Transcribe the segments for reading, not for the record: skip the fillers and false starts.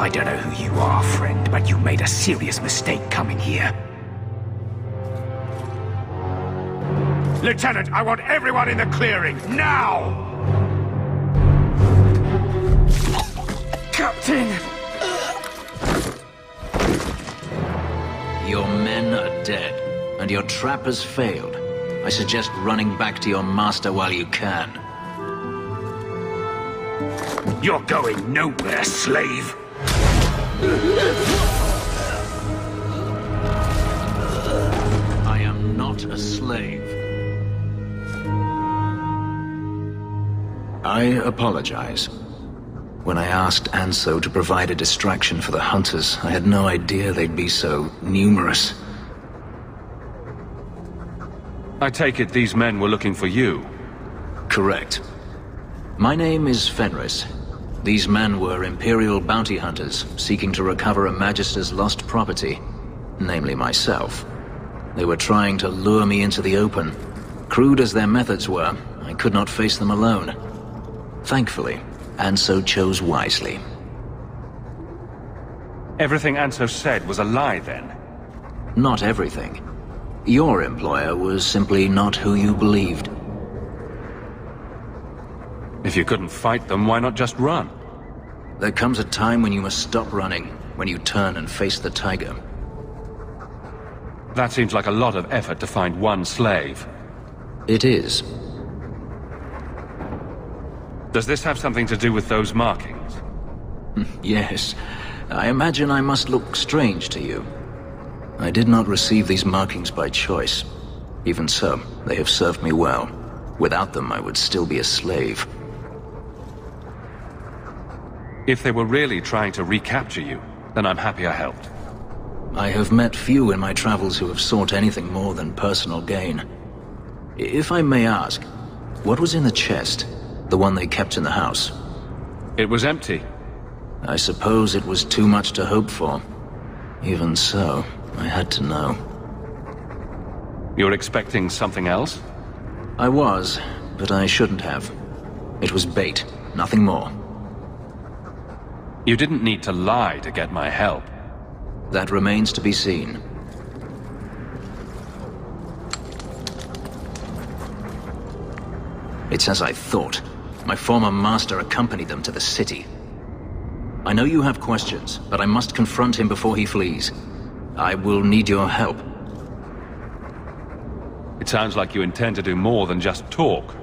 I don't know who you are, friend, but you made a serious mistake coming here. Lieutenant, I want everyone in the clearing, now! Captain! Your men are dead, and your trap has failed. I suggest running back to your master while you can. You're going nowhere, slave! I am not a slave. I apologize. When I asked Anso to provide a distraction for the hunters, I had no idea they'd be so numerous. I take it these men were looking for you? Correct. My name is Fenris. These men were Imperial bounty hunters, seeking to recover a Magister's lost property, namely myself. They were trying to lure me into the open. Crude as their methods were, I could not face them alone. Thankfully, Anso chose wisely. Everything Anso said was a lie, then? Not everything. Your employer was simply not who you believed. If you couldn't fight them, why not just run? There comes a time when you must stop running, when you turn and face the tiger. That seems like a lot of effort to find one slave. It is. Does this have something to do with those markings? Yes. I imagine I must look strange to you. I did not receive these markings by choice. Even so, they have served me well. Without them, I would still be a slave. If they were really trying to recapture you, then I'm happy I helped. I have met few in my travels who have sought anything more than personal gain. If I may ask, what was in the chest? The one they kept in the house? It was empty. I suppose it was too much to hope for. Even so, I had to know. You're expecting something else? I was, but I shouldn't have. It was bait, nothing more. You didn't need to lie to get my help. That remains to be seen. It's as I thought. My former master accompanied them to the city. I know you have questions, but I must confront him before he flees. I will need your help. It sounds like you intend to do more than just talk.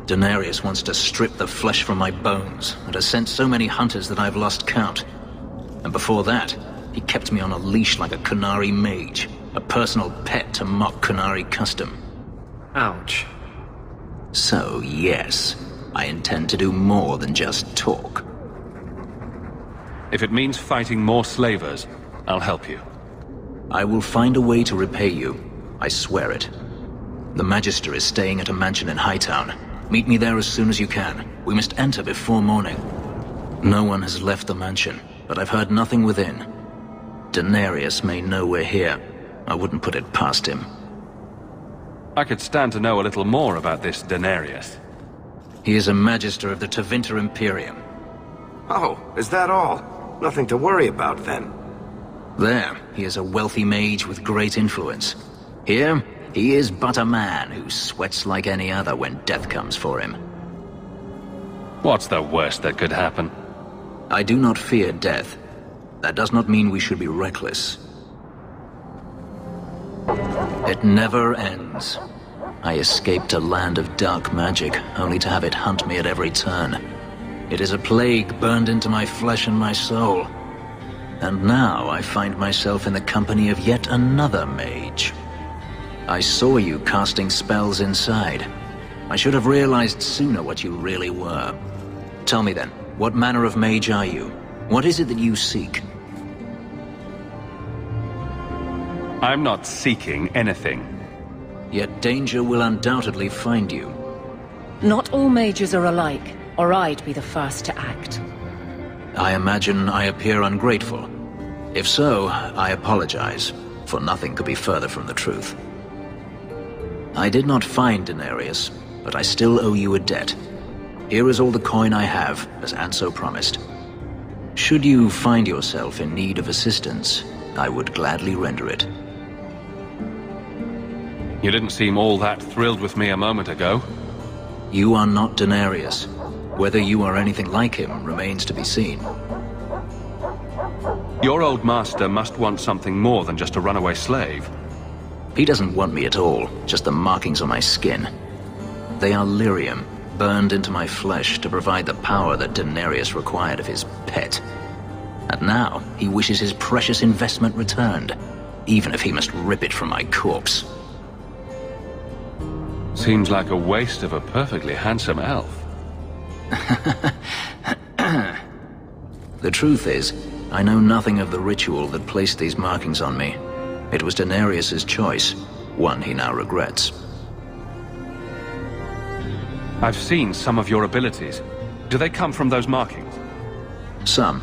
Denarius wants to strip the flesh from my bones, and has sent so many hunters that I've lost count. And before that, he kept me on a leash like a Qunari mage, a personal pet to mock Qunari custom. Ouch. So, yes, I intend to do more than just talk. If it means fighting more slavers, I'll help you. I will find a way to repay you. I swear it. The Magister is staying at a mansion in Hightown. Meet me there as soon as you can. We must enter before morning. No one has left the mansion, but I've heard nothing within. Denarius may know we're here. I wouldn't put it past him. I could stand to know a little more about this Denarius. He is a Magister of the Tevinter Imperium. Oh, is that all? Nothing to worry about, then. There, he is a wealthy mage with great influence. Here, he is but a man who sweats like any other when death comes for him. What's the worst that could happen? I do not fear death. That does not mean we should be reckless. It never ends. I escaped a land of dark magic, only to have it hunt me at every turn. It is a plague burned into my flesh and my soul. And now I find myself in the company of yet another mage. I saw you casting spells inside. I should have realized sooner what you really were. Tell me then, what manner of mage are you? What is it that you seek? I'm not seeking anything. Yet danger will undoubtedly find you. Not all mages are alike, or I'd be the first to act. I imagine I appear ungrateful. If so, I apologize, for nothing could be further from the truth. I did not find Denarius, but I still owe you a debt. Here is all the coin I have, as Anso promised. Should you find yourself in need of assistance, I would gladly render it. You didn't seem all that thrilled with me a moment ago. You are not Denarius. Whether you are anything like him remains to be seen. Your old master must want something more than just a runaway slave. He doesn't want me at all, just the markings on my skin. They are lyrium, burned into my flesh to provide the power that Denarius required of his pet. And now, he wishes his precious investment returned, even if he must rip it from my corpse. Seems like a waste of a perfectly handsome elf. The truth is, I know nothing of the ritual that placed these markings on me. It was Denarius's choice, one he now regrets. I've seen some of your abilities. Do they come from those markings? Some.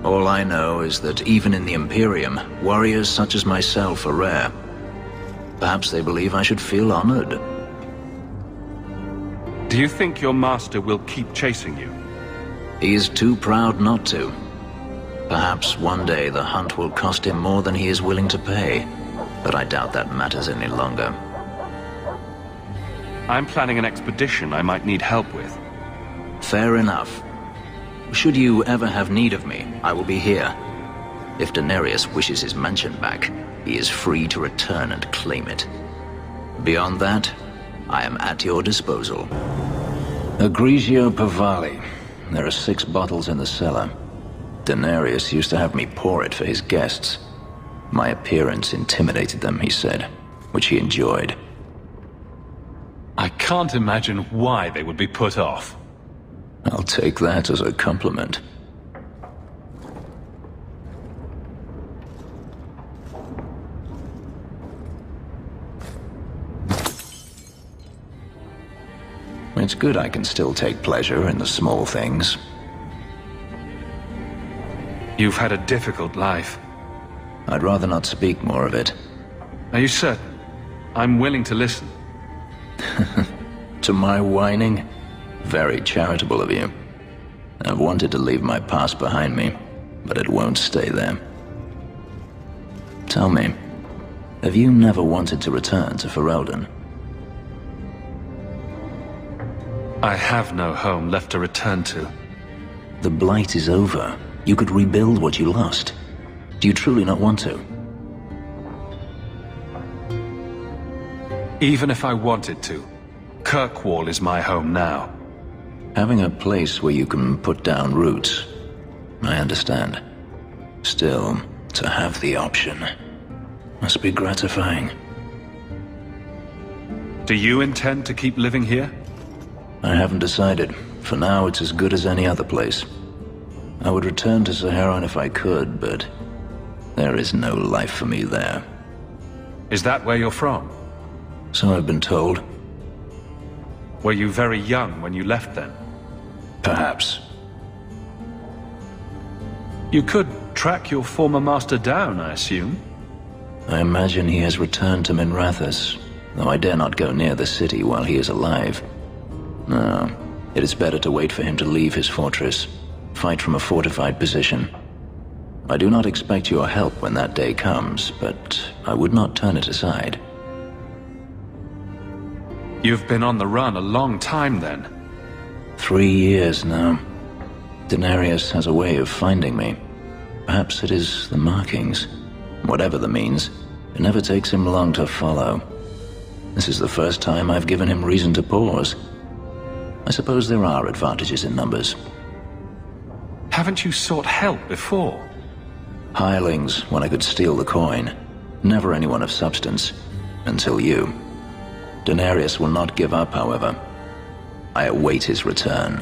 All I know is that even in the Imperium, warriors such as myself are rare. Perhaps they believe I should feel honored. Do you think your master will keep chasing you? He is too proud not to. Perhaps one day the hunt will cost him more than he is willing to pay, but I doubt that matters any longer. I'm planning an expedition I might need help with. Fair enough. Should you ever have need of me, I will be here. If Denarius wishes his mansion back, he is free to return and claim it. Beyond that, I am at your disposal. Egregio Pavali. There are 6 bottles in the cellar. Denarius used to have me pour it for his guests. My appearance intimidated them, he said, which he enjoyed. I can't imagine why they would be put off. I'll take that as a compliment. It's good I can still take pleasure in the small things. You've had a difficult life. I'd rather not speak more of it. Are you certain? I'm willing to listen. To my whining? Very charitable of you. I've wanted to leave my past behind me, but it won't stay there. Tell me, have you never wanted to return to Ferelden? I have no home left to return to. The Blight is over. You could rebuild what you lost. Do you truly not want to? Even if I wanted to, Kirkwall is my home now. Having a place where you can put down roots, I understand. Still, to have the option must be gratifying. Do you intend to keep living here? I haven't decided. For now, it's as good as any other place. I would return to Saharan if I could, but there is no life for me there. Is that where you're from? So I've been told. Were you very young when you left then? Perhaps. You could track your former master down, I assume? I imagine he has returned to Minrathous, though I dare not go near the city while he is alive. No, it is better to wait for him to leave his fortress, fight from a fortified position. I do not expect your help when that day comes, but I would not turn it aside. You've been on the run a long time then. 3 years now. Denarius has a way of finding me. Perhaps it is the markings. Whatever the means, it never takes him long to follow. This is the first time I've given him reason to pause. I suppose there are advantages in numbers. Haven't you sought help before? Hirelings, when I could steal the coin. Never anyone of substance. Until you. Denarius will not give up, however. I await his return.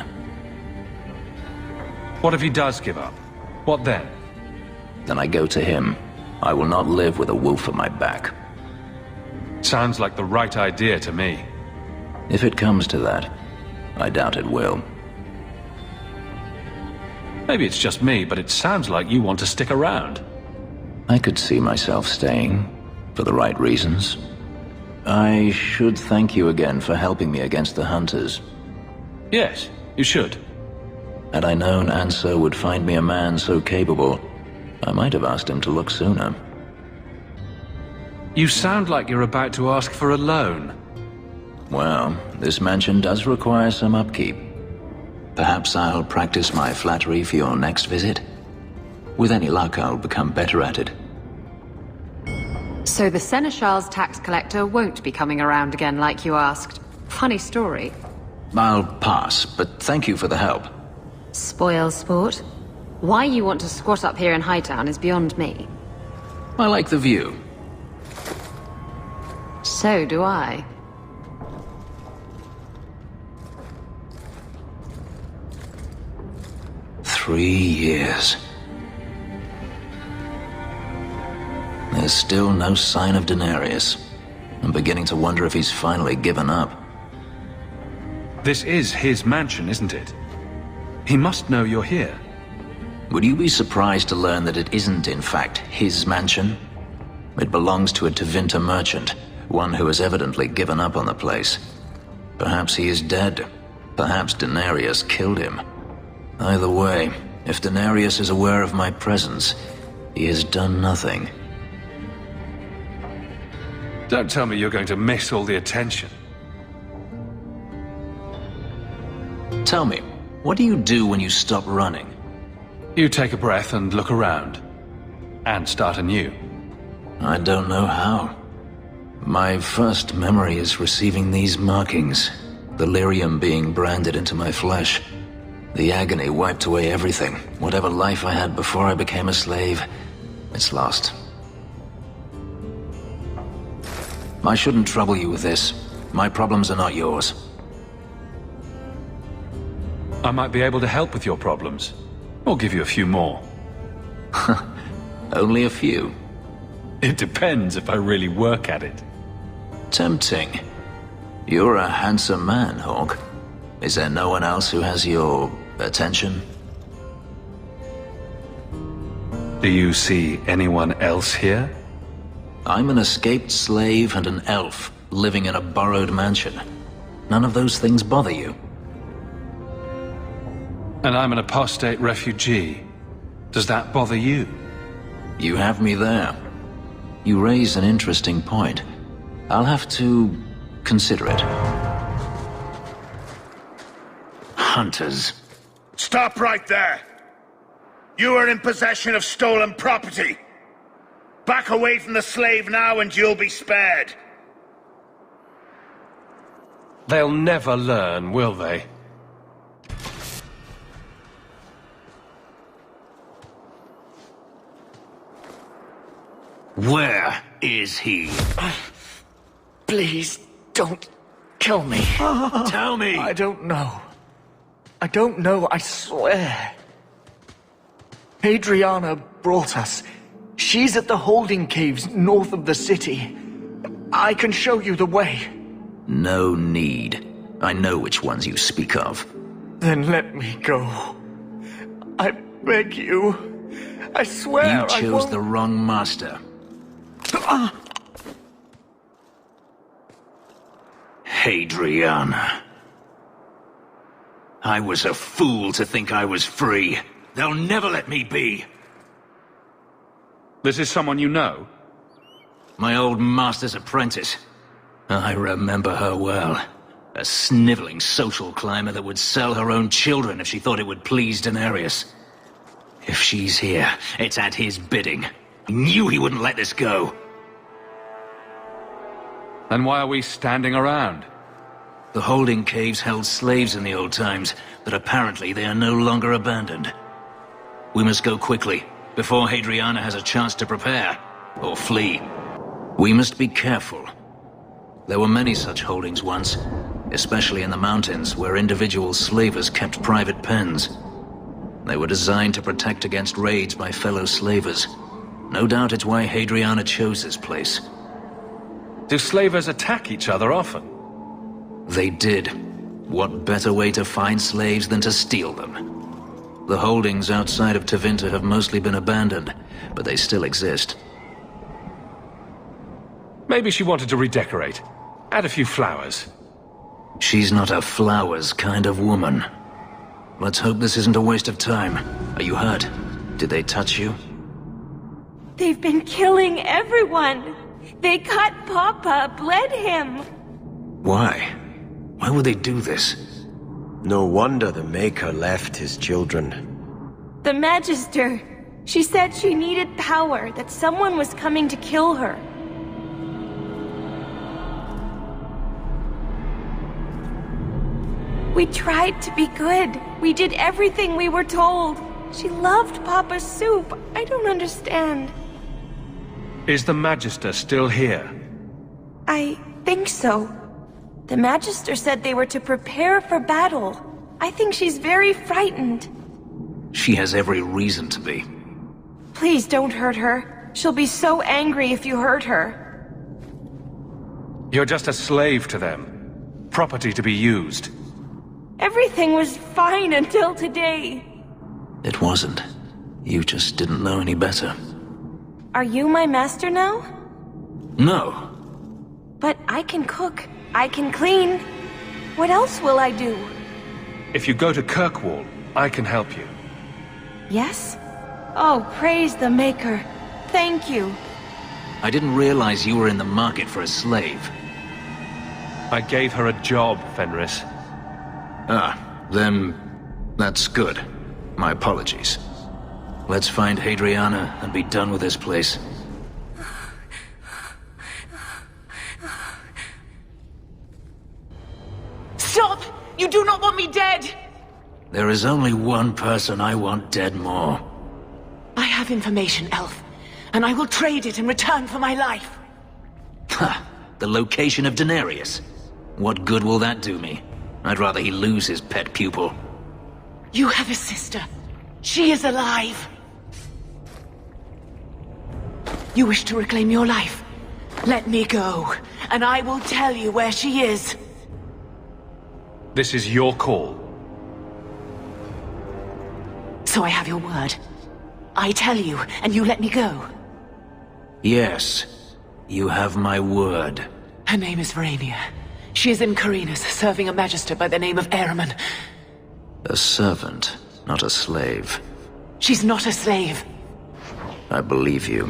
What if he does give up? What then? Then I go to him. I will not live with a wolf at my back. Sounds like the right idea to me. If it comes to that, I doubt it will. Maybe it's just me, but it sounds like you want to stick around. I could see myself staying, for the right reasons. I should thank you again for helping me against the hunters. Yes, you should. Had I known Anso would find me a man so capable, I might have asked him to look sooner. You sound like you're about to ask for a loan. Well, this mansion does require some upkeep. Perhaps I'll practice my flattery for your next visit? With any luck, I'll become better at it. So the Seneschal's tax collector won't be coming around again like you asked. Funny story. I'll pass, but thank you for the help. Spoil sport. Why you want to squat up here in Hightown is beyond me. I like the view. So do I. "3 years. There's still no sign of Denarius. I'm beginning to wonder if he's finally given up. This is his mansion, isn't it? He must know you're here. Would you be surprised to learn that it isn't, in fact, his mansion? It belongs to a Tevinter merchant, one who has evidently given up on the place. Perhaps he is dead. Perhaps Denarius killed him. Either way, if Denarius is aware of my presence, he has done nothing. Don't tell me you're going to miss all the attention. Tell me, what do you do when you stop running? You take a breath and look around. And start anew. I don't know how. My first memory is receiving these markings, the lyrium being branded into my flesh. The agony wiped away everything. Whatever life I had before I became a slave, it's lost. I shouldn't trouble you with this. My problems are not yours. I might be able to help with your problems. Or give you a few more. Only a few. It depends if I really work at it. Tempting. You're a handsome man, Hawke. Is there no one else who has your attention? Do you see anyone else here? I'm an escaped slave and an elf, living in a borrowed mansion. None of those things bother you. And I'm an apostate refugee. Does that bother you? You have me there. You raise an interesting point. I'll have to consider it. Hunters. Stop right there! You are in possession of stolen property! Back away from the slave now and you'll be spared! They'll never learn, will they? Where is he? Please, don't kill me. Tell me! I don't know. I don't know, I swear. Hadriana brought us. She's at the holding caves north of the city. I can show you the way. No need. I know which ones you speak of. Then let me go. I beg you. I swear I You won't. chose the wrong master. Hadriana. I was a fool to think I was free. They'll never let me be. This is someone you know? My old master's apprentice. I remember her well. A sniveling social climber that would sell her own children if she thought it would please Denarius. If she's here, it's at his bidding. I knew he wouldn't let this go. Then why are we standing around? The holding caves held slaves in the old times, but apparently they are no longer abandoned. We must go quickly, before Hadriana has a chance to prepare, or flee. We must be careful. There were many such holdings once, especially in the mountains, where individual slavers kept private pens. They were designed to protect against raids by fellow slavers. No doubt it's why Hadriana chose this place. Do slavers attack each other often? They did. What better way to find slaves than to steal them? The holdings outside of Tevinter have mostly been abandoned, but they still exist. Maybe she wanted to redecorate. Add a few flowers. She's not a flowers kind of woman. Let's hope this isn't a waste of time. Are you hurt? Did they touch you? They've been killing everyone. They cut Papa, bled him. Why? Why would they do this? No wonder the Maker left his children. The Magister. She said she needed power, that someone was coming to kill her. We tried to be good. We did everything we were told. She loved Papa's soup. I don't understand. Is the Magister still here? I think so. The Magister said they were to prepare for battle. I think she's very frightened. She has every reason to be. Please don't hurt her. She'll be so angry if you hurt her. You're just a slave to them. Property to be used. Everything was fine until today. It wasn't. You just didn't know any better. Are you my master now? No. But I can cook. I can clean. What else will I do? If you go to Kirkwall, I can help you. Yes? Oh, praise the Maker. Thank you. I didn't realize you were in the market for a slave. I gave her a job, Fenris. Ah, then that's good. My apologies. Let's find Hadriana and be done with this place. Stop! You do not want me dead! There is only one person I want dead more. I have information, Elf, and I will trade it in return for my life. Ha! The location of Denarius. What good will that do me? I'd rather he lose his pet pupil. You have a sister. She is alive. You wish to reclaim your life? Let me go, and I will tell you where she is. This is your call. So I have your word. I tell you, and you let me go. Yes, you have my word. Her name is Varinnia. She is in Carinus, serving a magister by the name of Ahriman. A servant, not a slave. She's not a slave. I believe you.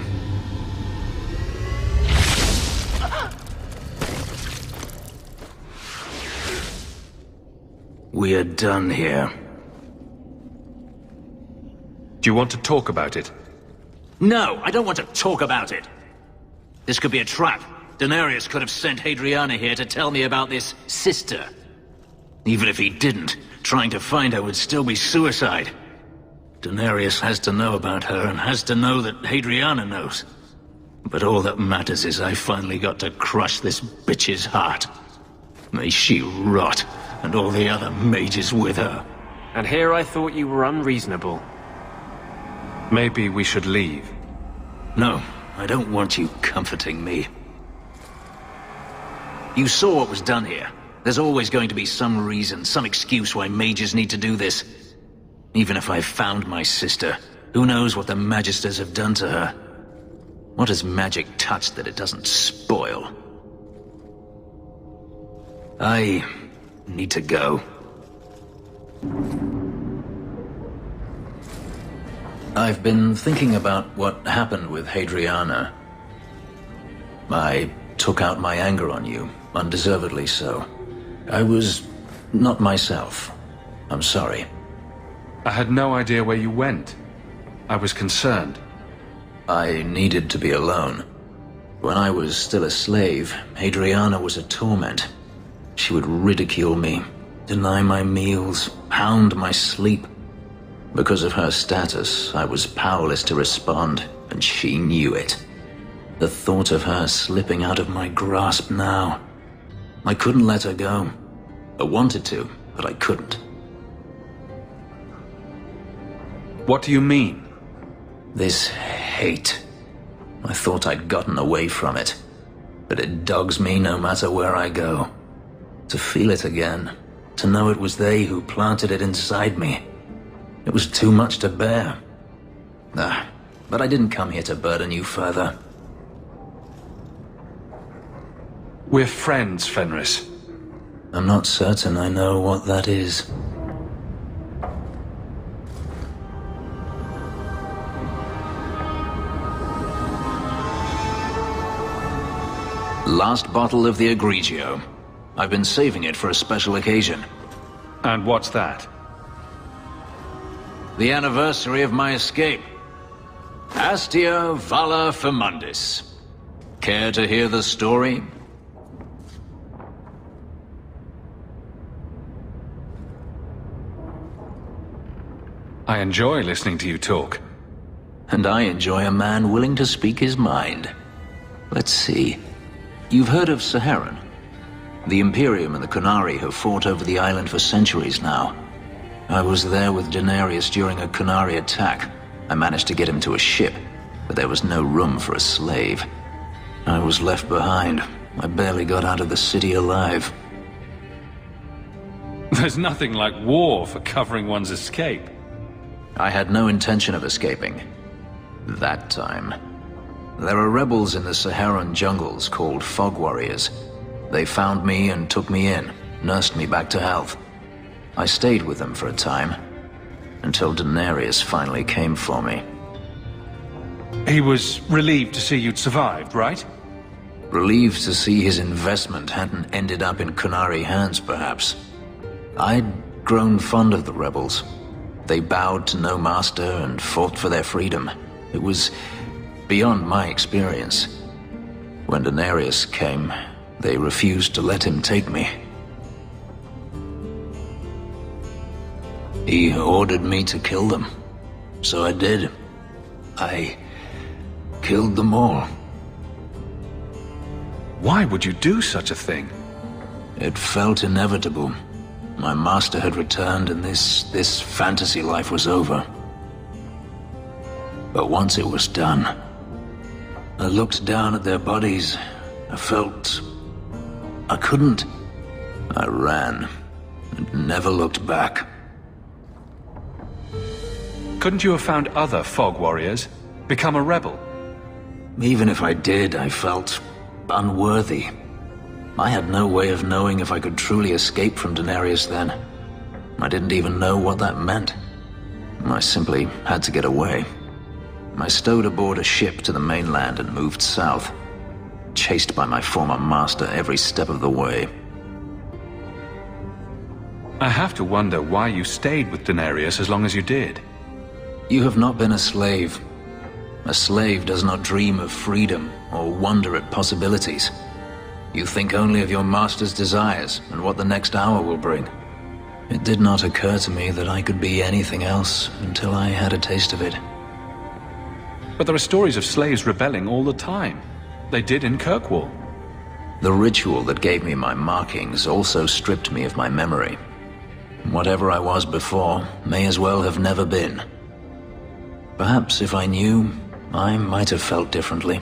We are done here. Do you want to talk about it? No, I don't want to talk about it. This could be a trap. Denarius could have sent Hadriana here to tell me about this sister. Even if he didn't, trying to find her would still be suicide. Denarius has to know about her and has to know that Hadriana knows. But all that matters is I finally got to crush this bitch's heart. May she rot, and all the other mages with her. And here I thought you were unreasonable. Maybe we should leave. No, I don't want you comforting me. You saw what was done here. There's always going to be some reason, some excuse why mages need to do this. Even if I found my sister, who knows what the Magisters have done to her? What has magic touched that it doesn't spoil? I need to go. I've been thinking about what happened with Hadriana. I took out my anger on you, undeservedly so. I was not myself. I'm sorry. I had no idea where you went. I was concerned. I needed to be alone. When I was still a slave, Hadriana was a torment. She would ridicule me, deny my meals, hound my sleep. Because of her status, I was powerless to respond, and she knew it. The thought of her slipping out of my grasp now. I couldn't let her go. I wanted to, but I couldn't. What do you mean? This hate. I thought I'd gotten away from it. But it dogs me no matter where I go. To feel it again. To know it was they who planted it inside me. It was too much to bear. But I didn't come here to burden you further. We're friends, Fenris. I'm not certain I know what that is. last bottle of the Egregio. I've been saving it for a special occasion. And what's that? The anniversary of my escape. Astia Vala Firmundis. Care to hear the story? I enjoy listening to you talk. And I enjoy a man willing to speak his mind. Let's see. You've heard of Saharan? The Imperium and the Qunari have fought over the island for centuries now. I was there with Denarius during a Qunari attack. I managed to get him to a ship, but there was no room for a slave. I was left behind. I barely got out of the city alive. There's nothing like war for covering one's escape. I had no intention of escaping. That time. There are rebels in the Saharan jungles called Fog Warriors. They found me and took me in, nursed me back to health. I stayed with them for a time, until Denarius finally came for me. He was relieved to see you'd survived, right? Relieved to see his investment hadn't ended up in Qunari hands, perhaps. I'd grown fond of the rebels. They bowed to no master and fought for their freedom. It was beyond my experience. When Denarius came, they refused to let him take me. He ordered me to kill them. So I did. I killed them all. Why would you do such a thing? It felt inevitable. My master had returned and this fantasy life was over. But once it was done, I looked down at their bodies. I felt I couldn't. I ran and never looked back. Couldn't you have found other Fog Warriors? Become a rebel? Even if I did, I felt unworthy. I had no way of knowing if I could truly escape from Denarius then. I didn't even know what that meant. I simply had to get away. I stowed aboard a ship to the mainland and moved south, chased by my former master every step of the way. I have to wonder why you stayed with Denarius as long as you did. You have not been a slave. A slave does not dream of freedom or wonder at possibilities. You think only of your master's desires and what the next hour will bring. It did not occur to me that I could be anything else until I had a taste of it. But there are stories of slaves rebelling all the time. They did in Kirkwall. The ritual that gave me my markings also stripped me of my memory. Whatever I was before may as well have never been. Perhaps if I knew, I might have felt differently.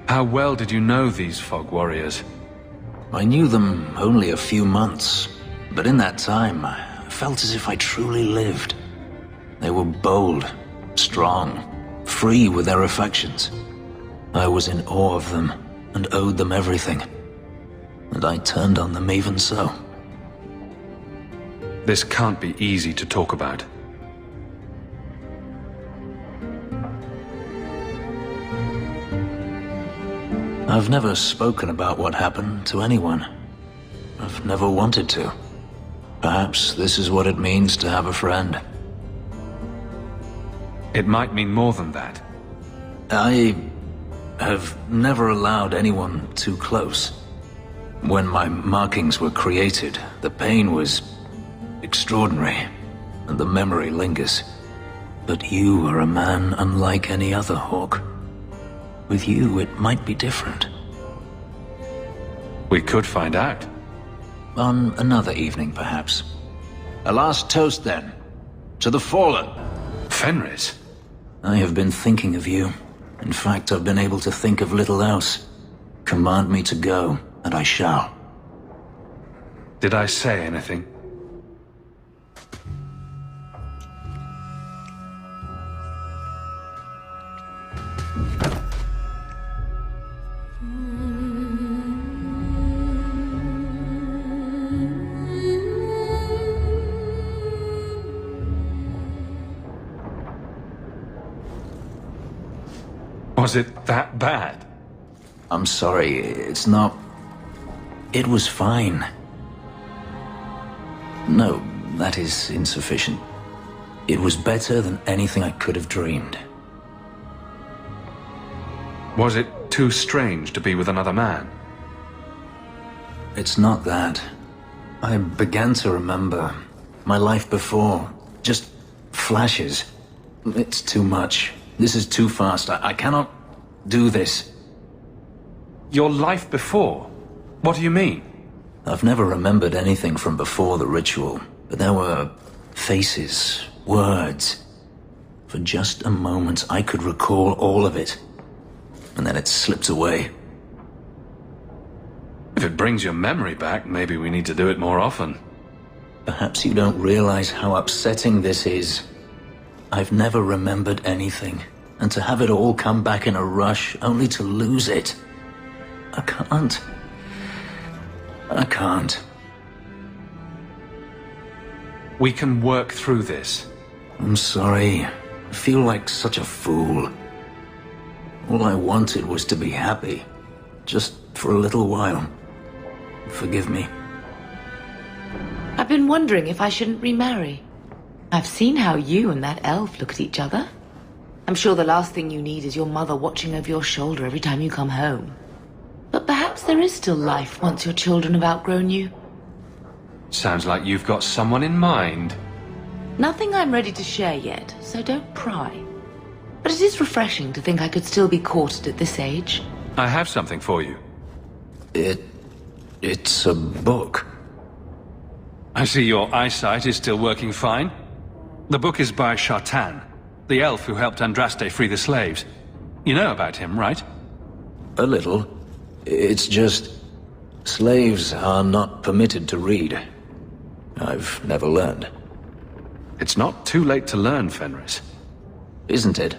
How well did you know these Fog Warriors? I knew them only a few months, but in that time, I felt as if I truly lived. They were bold, strong, free with their affections. I was in awe of them and owed them everything. And I turned on them even so. This can't be easy to talk about. I've never spoken about what happened to anyone. I've never wanted to. Perhaps this is what it means to have a friend. It might mean more than that. I have never allowed anyone too close. When my markings were created, the pain was extraordinary, and the memory lingers. But you are a man unlike any other, Hawke. With you, it might be different. We could find out. On another evening, perhaps. A last toast, then. To the fallen. Fenris? I have been thinking of you. In fact, I've been able to think of little else. Command me to go, and I shall. Did I say anything? Was it that bad? I'm sorry, it's not... It was fine. No, that is insufficient. It was better than anything I could have dreamed. Was it too strange to be with another man? It's not that. I began to remember my life before. Just flashes. It's too much. This is too fast. I cannot do this. Your life before? What do you mean? I've never remembered anything from before the ritual, but there were faces, words. For just a moment, I could recall all of it. And then it slipped away. If it brings your memory back, maybe we need to do it more often. Perhaps you don't realize how upsetting this is. I've never remembered anything, and to have it all come back in a rush, only to lose it. I can't. I can't. We can work through this. I'm sorry. I feel like such a fool. All I wanted was to be happy. Just for a little while. Forgive me. I've been wondering if I shouldn't remarry. I've seen how you and that elf look at each other. I'm sure the last thing you need is your mother watching over your shoulder every time you come home. But perhaps there is still life once your children have outgrown you. Sounds like you've got someone in mind. Nothing I'm ready to share yet, so don't pry. But it is refreshing to think I could still be courted at this age. I have something for you. It's a book. I see your eyesight is still working fine. The book is by Shartan, the elf who helped Andraste free the slaves. You know about him, right? A little. It's just... slaves are not permitted to read. I've never learned. It's not too late to learn, Fenris. Isn't it?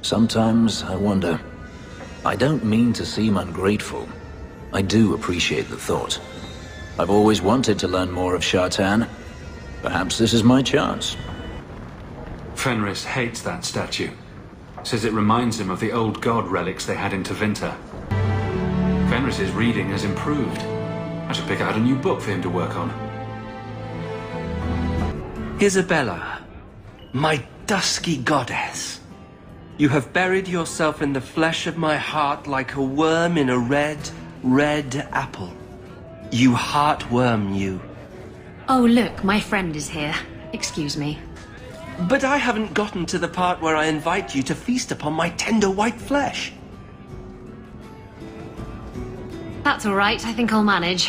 Sometimes I wonder. I don't mean to seem ungrateful. I do appreciate the thought. I've always wanted to learn more of Shartan. Perhaps this is my chance. Fenris hates that statue. Says it reminds him of the old god relics they had in Tevinter. Fenris's reading has improved. I should pick out a new book for him to work on. Isabella, my dusky goddess. You have buried yourself in the flesh of my heart like a worm in a red apple. You heartworm, you. Oh, look, my friend is here. Excuse me. But I haven't gotten to the part where I invite you to feast upon my tender white flesh. That's all right. I think I'll manage.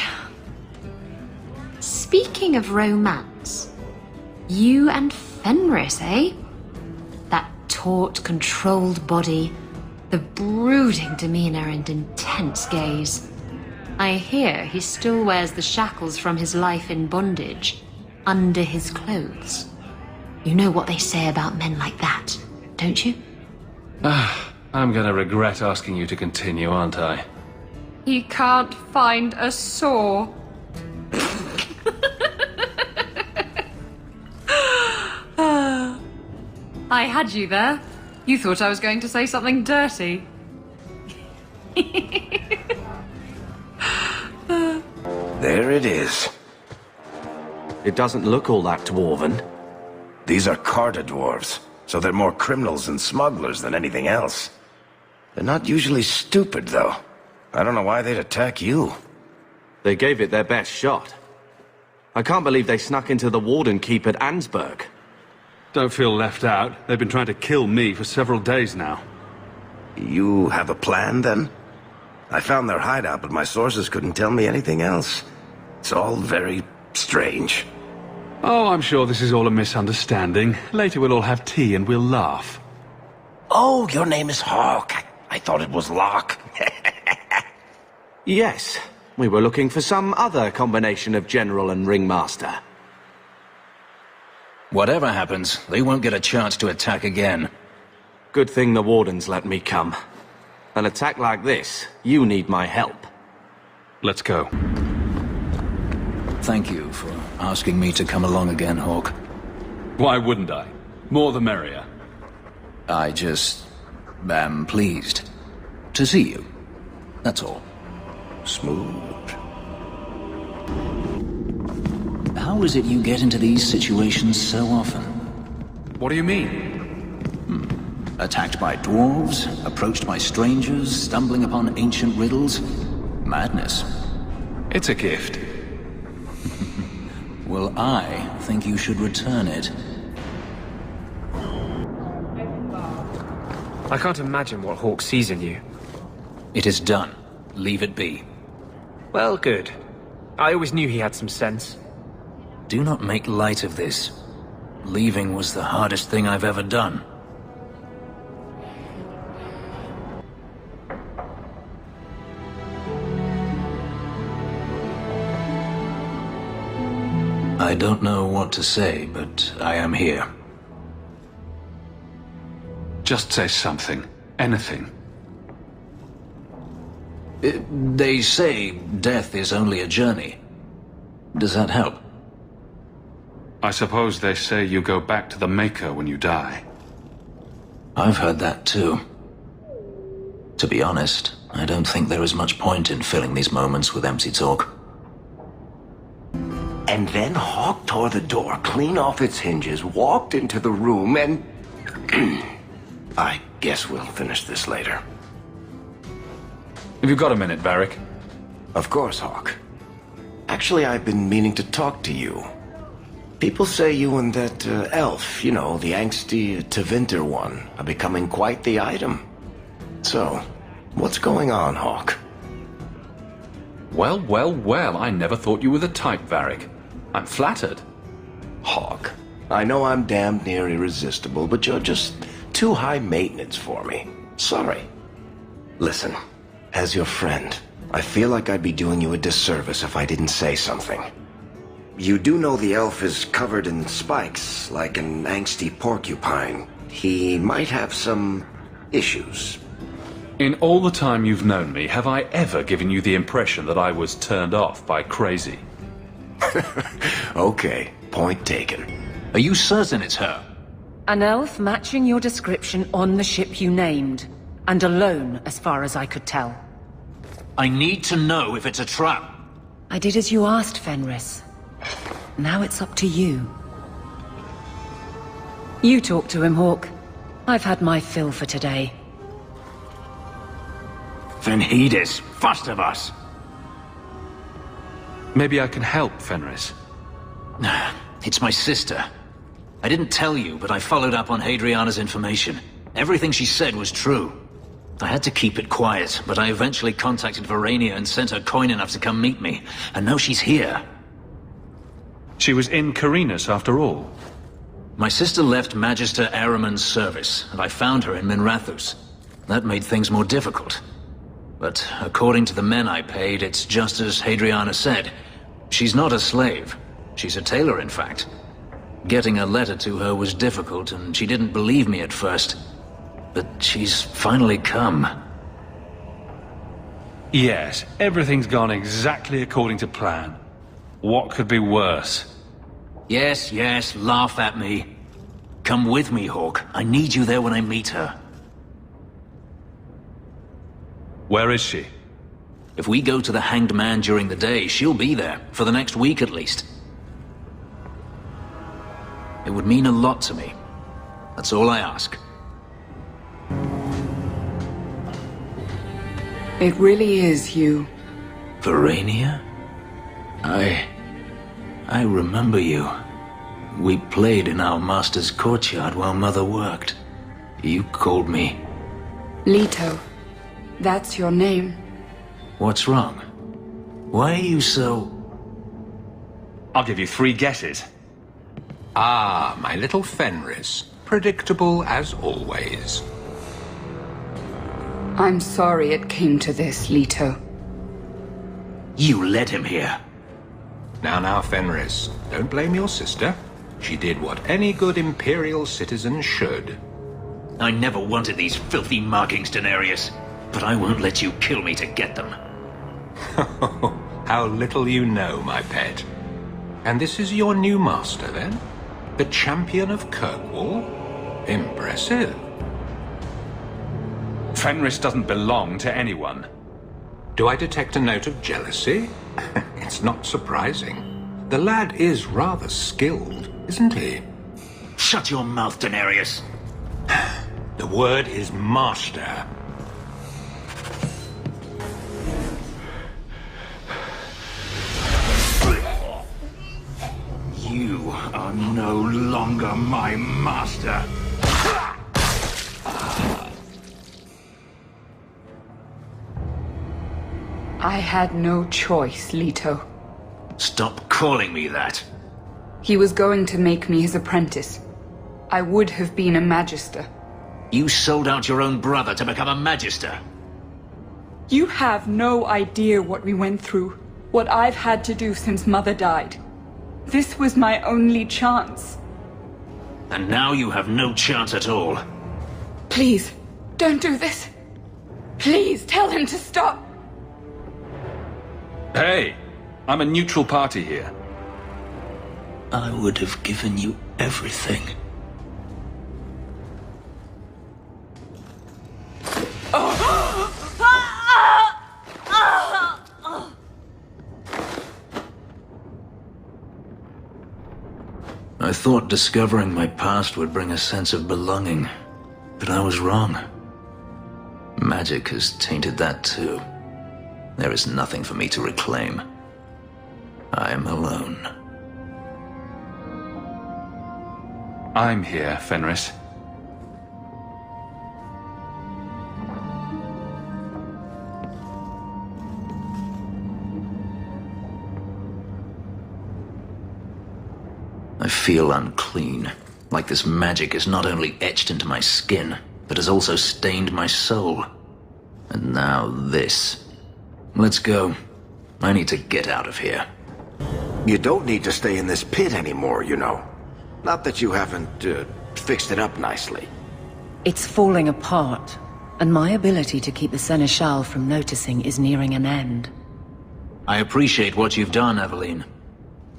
Speaking of romance, you and Fenris, eh? That taut, controlled body, the brooding demeanor and intense gaze. I hear he still wears the shackles from his life in bondage under his clothes. You know what they say about men like that, don't you? I'm gonna regret asking you to continue, aren't I? He can't find a saw. I had you there. You thought I was going to say something dirty. There it is. It doesn't look all that dwarven. These are Carta dwarves, so they're more criminals and smugglers than anything else. They're not usually stupid, though. I don't know why they'd attack you. They gave it their best shot. I can't believe they snuck into the Warden Keep at Ansburg. Don't feel left out. They've been trying to kill me for several days now. You have a plan, then? I found their hideout, but my sources couldn't tell me anything else. It's all very strange. Oh, I'm sure this is all a misunderstanding. Later we'll all have tea and we'll laugh. Oh, your name is Hawke. I thought it was Locke. Yes, we were looking for some other combination of general and ringmaster. Whatever happens, they won't get a chance to attack again. Good thing the Wardens let me come. An attack like this, you need my help. Let's go. Thank you for asking me to come along again, Hawke. Why wouldn't I? More the merrier. I just am pleased to see you. That's all. Smooth. How is it you get into these situations so often? What do you mean? Attacked by dwarves, approached by strangers, stumbling upon ancient riddles? Madness. It's a gift. Well, I think you should return it. I can't imagine what Hawke sees in you. It is done. Leave it be. Well, good. I always knew he had some sense. Do not make light of this. Leaving was the hardest thing I've ever done. I don't know what to say, but I am here. Just say something. Anything. They say death is only a journey. Does that help? I suppose they say you go back to the Maker when you die. I've heard that too. To be honest, I don't think there is much point in filling these moments with empty talk. And then Hawke tore the door clean off its hinges, walked into the room, and... I guess we'll finish this later. Have you got a minute, Varric? Of course, Hawke. Actually, I've been meaning to talk to you. People say you and that elf, you know, the angsty Tevinter one, are becoming quite the item. So, what's going on, Hawke? Well, well, well, I never thought you were the type, Varric. I'm flattered. Hawke, I know I'm damned near irresistible, but you're just too high maintenance for me. Sorry. Listen, as your friend, I feel like I'd be doing you a disservice if I didn't say something. You do know the elf is covered in spikes, like an angsty porcupine. He might have some issues. In all the time you've known me, have I ever given you the impression that I was turned off by crazy? Okay, point taken. Are you certain it's her? An elf matching your description on the ship you named. And alone, as far as I could tell. I need to know if it's a trap. I did as you asked, Fenris. Now it's up to you. You talk to him, Hawke. I've had my fill for today. Fenhidis, first of us. Maybe I can help, Fenris. It's my sister. I didn't tell you, but I followed up on Hadriana's information. Everything she said was true. I had to keep it quiet, but I eventually contacted Varinnia and sent her coin enough to come meet me. And now she's here. She was in Carinus after all. My sister left Magister Ahriman's service, and I found her in Minrathous. That made things more difficult. But according to the men I paid, it's just as Hadriana said. She's not a slave. She's a tailor, in fact. Getting a letter to her was difficult, and she didn't believe me at first. But she's finally come. Yes, everything's gone exactly according to plan. What could be worse? Yes, yes, laugh at me. Come with me, Hawke. I need you there when I meet her. Where is she? If we go to the Hanged Man during the day, she'll be there, for the next week at least. It would mean a lot to me. That's all I ask. It really is you. Varinnia? I remember you. We played in our master's courtyard while Mother worked. You called me... Leto. That's your name. What's wrong? Why are you so... I'll give you 3 guesses. Ah, my little Fenris. Predictable as always. I'm sorry it came to this, Leto. You led him here. Now, Fenris. Don't blame your sister. She did what any good Imperial citizen should. I never wanted these filthy markings, Denarius. But I won't let you kill me to get them. How little you know, my pet. And this is your new master, then? The champion of Kirkwall? Impressive. Fenris doesn't belong to anyone. Do I detect a note of jealousy? It's not surprising. The lad is rather skilled, isn't he? Shut your mouth, Denarius. The word is master. You are no longer my master. I had no choice, Leto. Stop calling me that. He was going to make me his apprentice. I would have been a magister. You sold out your own brother to become a magister. You have no idea what we went through, what I've had to do since Mother died. This was my only chance. And now you have no chance at all. Please, don't do this. Please, tell him to stop. Hey, I'm a neutral party here. I would have given you everything. I thought discovering my past would bring a sense of belonging, but I was wrong. Magic has tainted that too. There is nothing for me to reclaim. I am alone. I'm here, Fenris. I feel unclean, like this magic is not only etched into my skin, but has also stained my soul. And now this. Let's go. I need to get out of here. You don't need to stay in this pit anymore, you know. Not that you haven't, fixed it up nicely. It's falling apart, and my ability to keep the Seneschal from noticing is nearing an end. I appreciate what you've done, Eveline.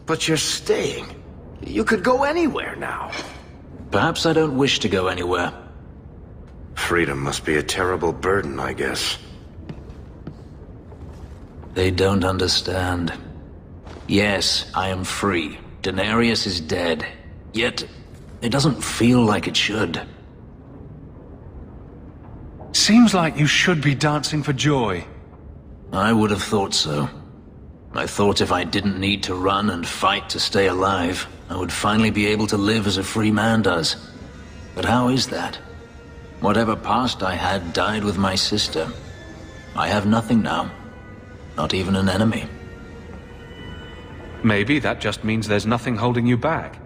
But you're staying. You could go anywhere now. Perhaps I don't wish to go anywhere. Freedom must be a terrible burden, I guess. They don't understand. Yes, I am free. Denarius is dead. Yet, it doesn't feel like it should. Seems like you should be dancing for joy. I would have thought so. I thought if I didn't need to run and fight to stay alive, I would finally be able to live as a free man does. But how is that? Whatever past I had died with my sister. I have nothing now. Not even an enemy. Maybe that just means there's nothing holding you back.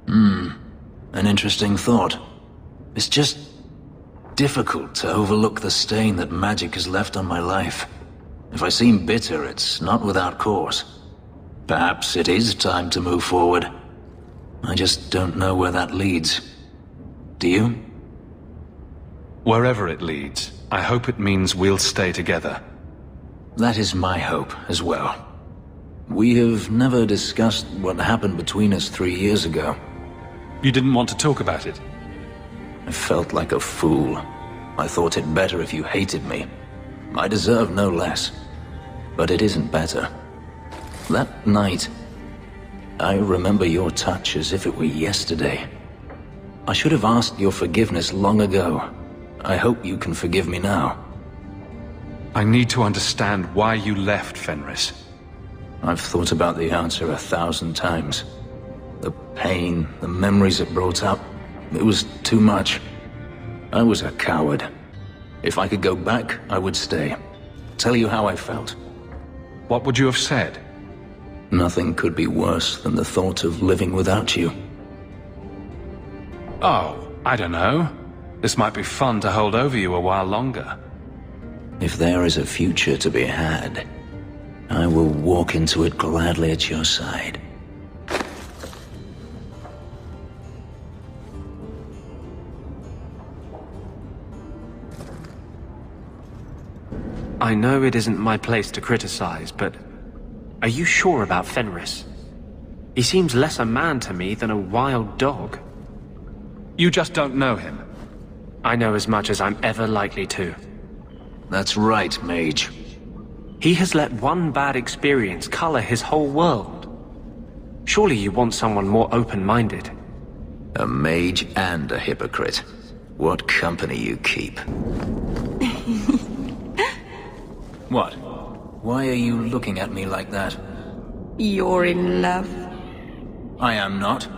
An interesting thought. It's just difficult to overlook the stain that magic has left on my life. If I seem bitter, it's not without cause. Perhaps it is time to move forward. I just don't know where that leads. Do you? Wherever it leads, I hope it means we'll stay together. That is my hope as well. We have never discussed what happened between us 3 years ago. You didn't want to talk about it? I felt like a fool. I thought it better if you hated me. I deserve no less. But it isn't better. That night, I remember your touch as if it were yesterday. I should have asked your forgiveness long ago. I hope you can forgive me now. I need to understand why you left, Fenris. I've thought about the answer 1,000 times. The pain, the memories it brought up, it was too much. I was a coward. If I could go back, I would stay. Tell you how I felt. What would you have said? Nothing could be worse than the thought of living without you. Oh, I don't know. This might be fun to hold over you a while longer. If there is a future to be had, I will walk into it gladly at your side. I know it isn't my place to criticize, but are you sure about Fenris? He seems less a man to me than a wild dog. You just don't know him. I know as much as I'm ever likely to. That's right, Mage. He has let one bad experience color his whole world. Surely you want someone more open-minded. A mage and a hypocrite. What company you keep. What? Why are you looking at me like that? You're in love. I am not.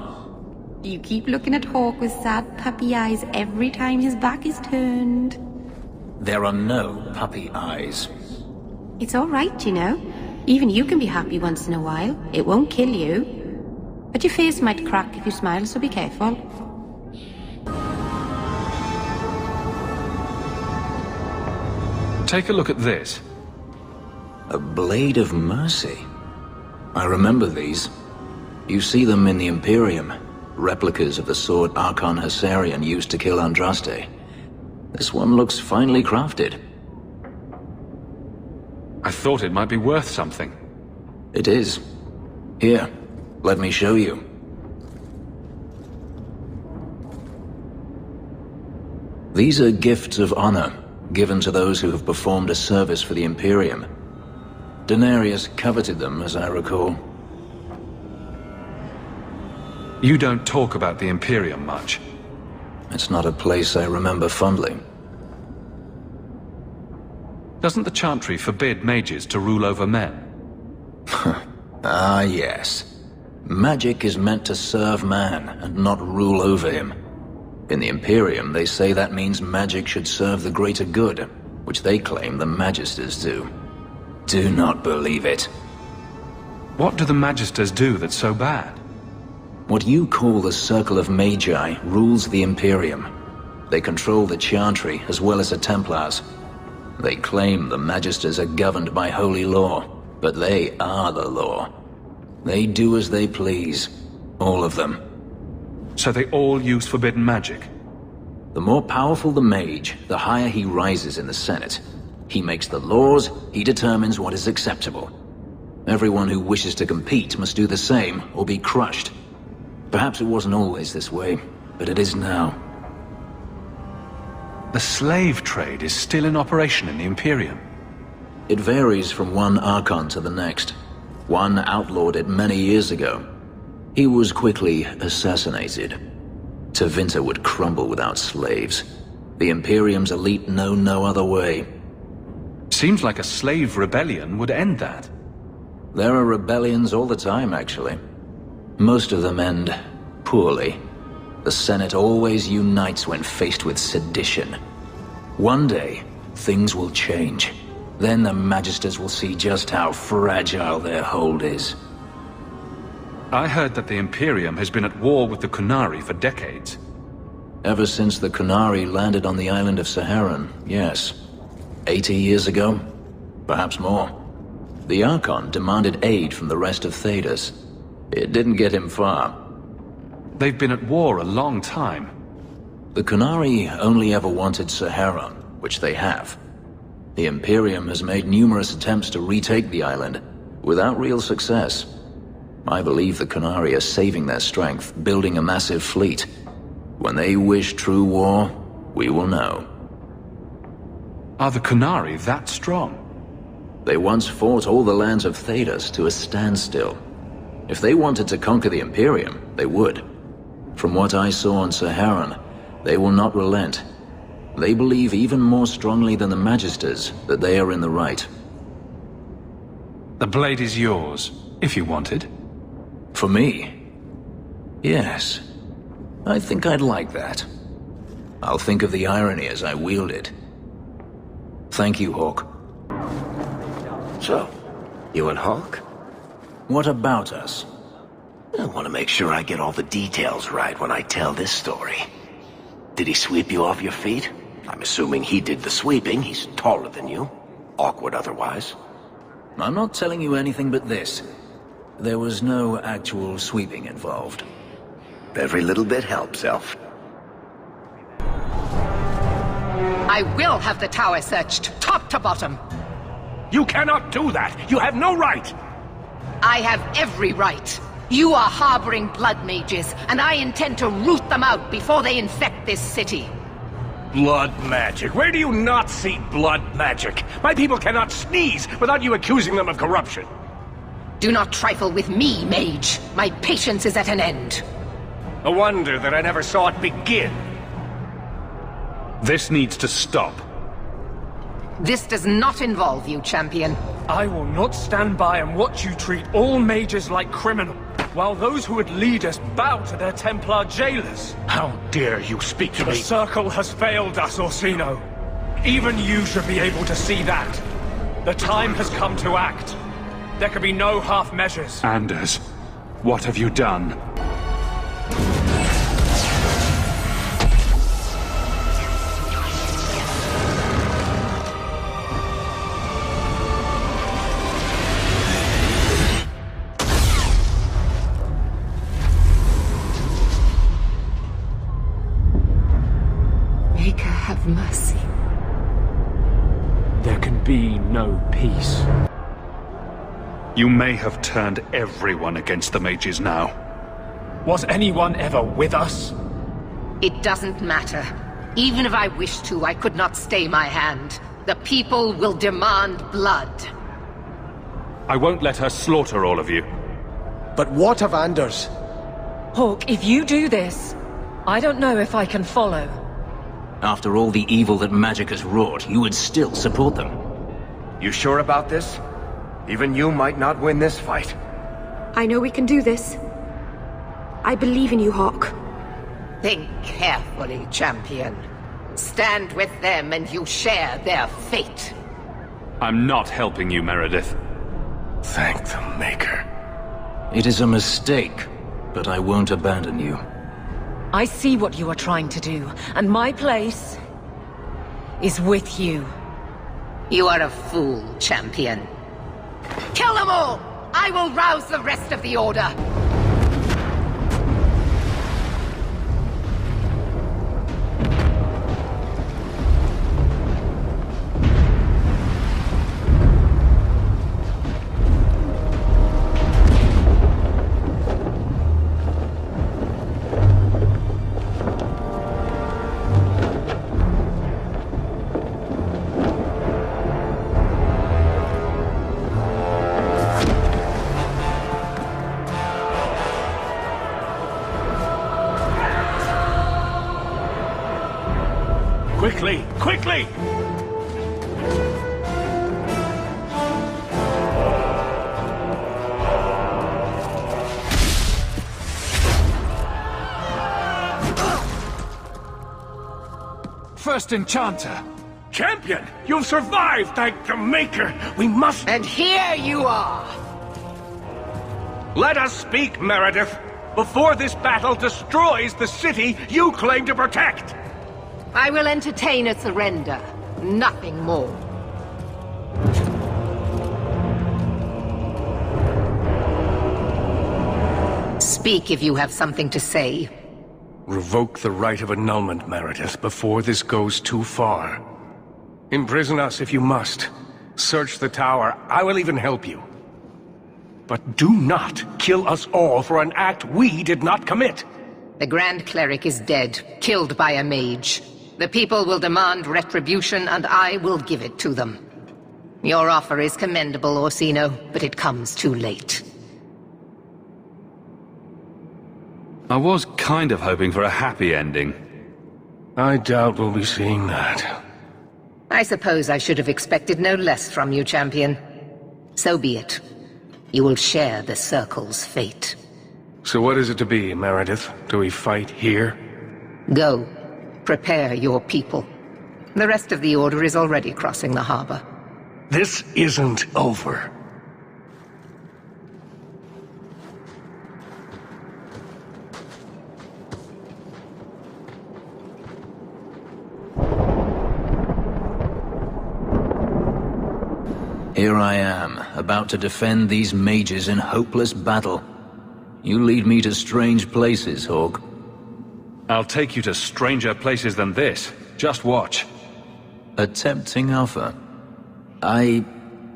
You keep looking at Hawke with sad puppy eyes every time his back is turned. There are no puppy eyes. It's all right, you know. Even you can be happy once in a while. It won't kill you. But your face might crack if you smile, so be careful. Take a look at this. A blade of mercy. I remember these. You see them in the Imperium. Replicas of the sword Archon Hadrian used to kill Andraste. This one looks finely crafted. I thought it might be worth something. It is. Here, let me show you. These are gifts of honor, given to those who have performed a service for the Imperium. Denarius coveted them, as I recall. You don't talk about the Imperium much. It's not a place I remember fondly. Doesn't the Chantry forbid mages to rule over men? Ah, yes. Magic is meant to serve man, and not rule over him. In the Imperium, they say that means magic should serve the greater good, which they claim the Magisters do. Do not believe it. What do the Magisters do that's so bad? What you call the Circle of Magi rules the Imperium. They control the Chantry as well as the Templars. They claim the Magisters are governed by holy law, but they are the law. They do as they please. All of them. So they all use forbidden magic? The more powerful the mage, the higher he rises in the Senate. He makes the laws, he determines what is acceptable. Everyone who wishes to compete must do the same, or be crushed. Perhaps it wasn't always this way, but it is now. The slave trade is still in operation in the Imperium. It varies from one Archon to the next. One outlawed it many years ago. He was quickly assassinated. Tevinter would crumble without slaves. The Imperium's elite know no other way. Seems like a slave rebellion would end that. There are rebellions all the time, actually. Most of them end poorly. The Senate always unites when faced with sedition. One day, things will change. Then the Magisters will see just how fragile their hold is. I heard that the Imperium has been at war with the Qunari for decades. Ever since the Qunari landed on the island of Saharan, yes. 80 years ago? Perhaps more. The Archon demanded aid from the rest of Thedas. It didn't get him far. They've been at war a long time. The Qunari only ever wanted Saharan, which they have. The Imperium has made numerous attempts to retake the island, without real success. I believe the Qunari are saving their strength, building a massive fleet. When they wish true war, we will know. Are the Qunari that strong? They once fought all the lands of Thedas to a standstill. If they wanted to conquer the Imperium, they would. From what I saw on Saharan, they will not relent. They believe even more strongly than the Magisters that they are in the right. The blade is yours, if you want it. For me? Yes. I think I'd like that. I'll think of the irony as I wield it. Thank you, Hawke. So, you and Hawke? What about us? I want to make sure I get all the details right when I tell this story. Did he sweep you off your feet? I'm assuming he did the sweeping. He's taller than you. Awkward otherwise. I'm not telling you anything but this. There was no actual sweeping involved. Every little bit helps, Elf. I will have the tower searched, top to bottom. You cannot do that! You have no right! I have every right. You are harboring blood mages, and I intend to root them out before they infect this city. Blood magic? Where do you not see blood magic? My people cannot sneeze without you accusing them of corruption. Do not trifle with me, mage. My patience is at an end. A wonder that I never saw it begin. This needs to stop. This does not involve you, champion. I will not stand by and watch you treat all mages like criminals, while those who would lead us bow to their Templar jailers. How dare you speak to me? The Circle has failed us, Orsino. Even you should be able to see that. The time has come to act. There can be no half measures. Anders, what have you done? Maker, have mercy. There can be no peace. You may have turned everyone against the mages now. Was anyone ever with us? It doesn't matter. Even if I wished to, I could not stay my hand. The people will demand blood. I won't let her slaughter all of you. But what of Anders? Hawke, if you do this, I don't know if I can follow. After all the evil that magic has wrought, you would still support them. You sure about this? Even you might not win this fight. I know we can do this. I believe in you, Hawke. Think carefully, champion. Stand with them and you share their fate. I'm not helping you, Meredith. Thank the Maker. It is a mistake, but I won't abandon you. I see what you are trying to do, and my place is with you. You are a fool, champion. Kill them all! I will rouse the rest of the Order! Quickly! Quickly! First Enchanter! Champion! You've survived, thank the Maker! We must... And here you are! Let us speak, Meredith, before this battle destroys the city you claim to protect! I will entertain a surrender. Nothing more. Speak if you have something to say. Revoke the right of annulment, Meredith, before this goes too far. Imprison us if you must. Search the tower. I will even help you. But do not kill us all for an act we did not commit. The Grand Cleric is dead, killed by a mage. The people will demand retribution, and I will give it to them. Your offer is commendable, Orsino, but it comes too late. I was kind of hoping for a happy ending. I doubt we'll be seeing that. I suppose I should have expected no less from you, champion. So be it. You will share the Circle's fate. So what is it to be, Meredith? Do we fight here? Go. Prepare your people. The rest of the Order is already crossing the harbor. This isn't over. Here I am, about to defend these mages in hopeless battle. You lead me to strange places, Hawke. I'll take you to stranger places than this. Just watch. A tempting offer. I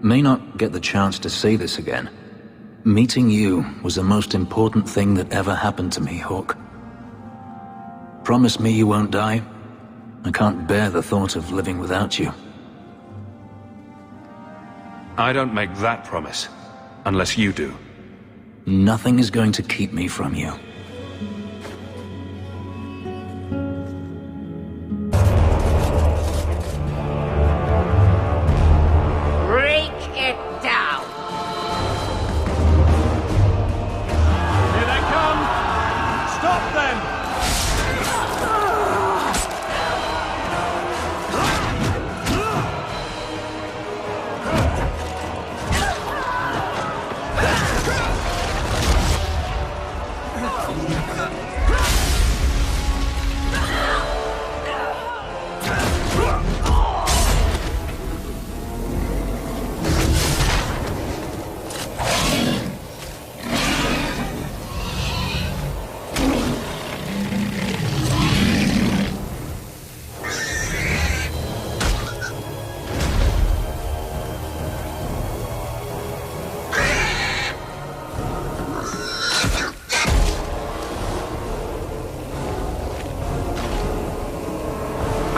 may not get the chance to say this again. Meeting you was the most important thing that ever happened to me, Hawke. Promise me you won't die, I can't bear the thought of living without you. I don't make that promise, unless you do. Nothing is going to keep me from you. Break it down! Here they come! Stop them!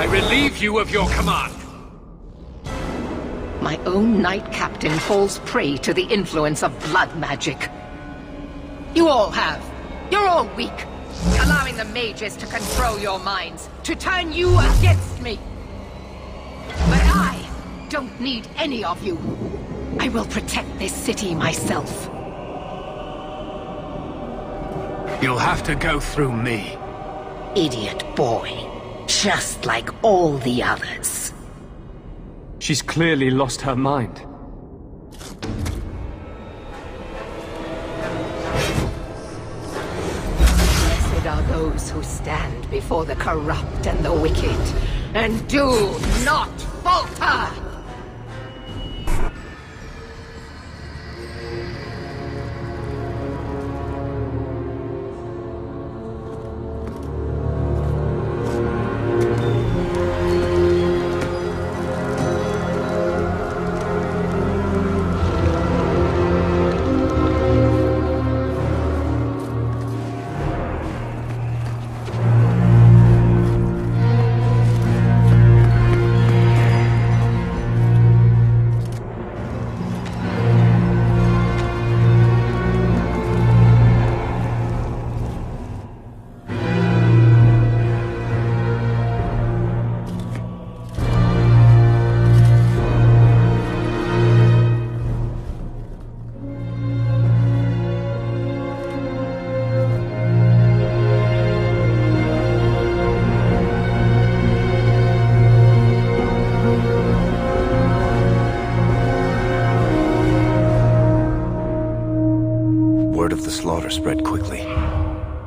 Relieve you of your command. My own knight captain falls prey to the influence of blood magic. You all have. You're all weak. Allowing the mages to control your minds, to turn you against me. But I don't need any of you. I will protect this city myself. You'll have to go through me. Idiot boy. Just like all the others. She's clearly lost her mind. Blessed are those who stand before the corrupt and the wicked, and do not falter! Spread quickly.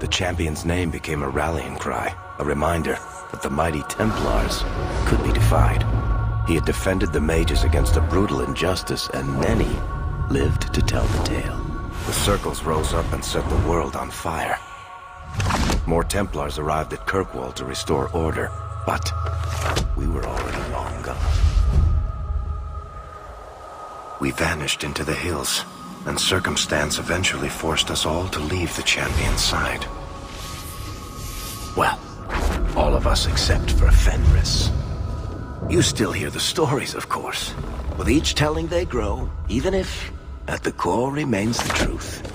The champion's name became a rallying cry, a reminder that the mighty Templars could be defied. He had defended the mages against a brutal injustice, and many lived to tell the tale. The circles rose up and set the world on fire. More Templars arrived at Kirkwall to restore order, but we were already long gone. We vanished into the hills, and circumstance eventually forced us all to leave the champion's side. Well, all of us except for Fenris. You still hear the stories, of course. With each telling they grow, even if, at the core, remains the truth.